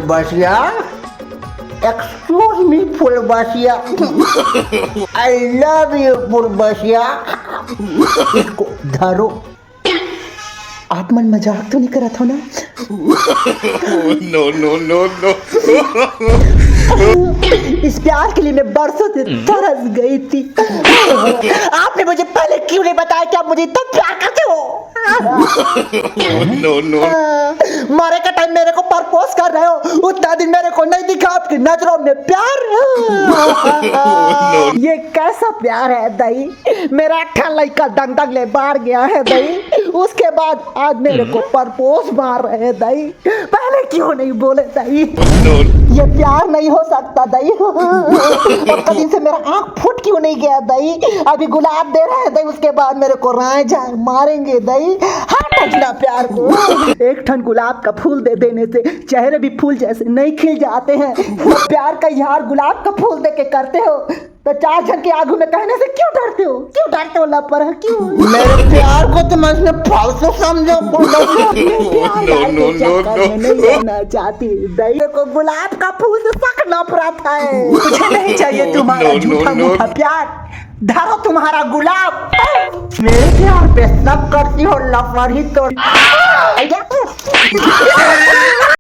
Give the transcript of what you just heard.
फुलबासिया, excuse me Phulbasia, I love you Phulbasia. इसको धरो। आप मन मजाक तो नहीं करत हो ना? No no no no. इस प्यार के लिए मैं बरसों से तरस गई थी। आपने मुझे पहले क्यों नहीं बताया कि आप मुझे इतना प्यार करते हो? No no. मारे का टाइम मेरे को प्रपोज कर रहे हो, उतना दिन मेरे को नहीं दिखा आपकी नजरों में प्यार। ये कैसा प्यार है दई? मेरा अट्ठा लड़का दंग दंग ले बाहर गया है दई, उसके बाद आज मेरे को प्रपोज मार रहे हैं दई। पहले क्यों नहीं बोले दई? ये प्यार नहीं हो सकता दई। और कभी से मेरा आँख फूट क्यों नहीं गया दई? अभी गुलाब दे रहे हैं दई, उसके बाद मेरे को राय जाए मारेंगे दई। ना प्यार को एक ठन गुलाब का फूल दे देने से चेहरे भी फूल जैसे नहीं खिल जाते हैं। प्यार का इजहार गुलाब का फूल दे के करते हो तो चार जन के आगू में कहने से क्यों डरते हो? क्यों डरते हो लपर? क्यों? मेरे प्यार को तुम इसने फालतू समझो। नो नहीं रहना चाहती दई को गुलाब का फूल से सख्त नफरत है। मुझे नहीं चाहिए तुम्हारा झूठा मूठा प्यार। धरो तुम्हारा गुलाब। मेरे प्यार पे सब करती हो लफर ही तो।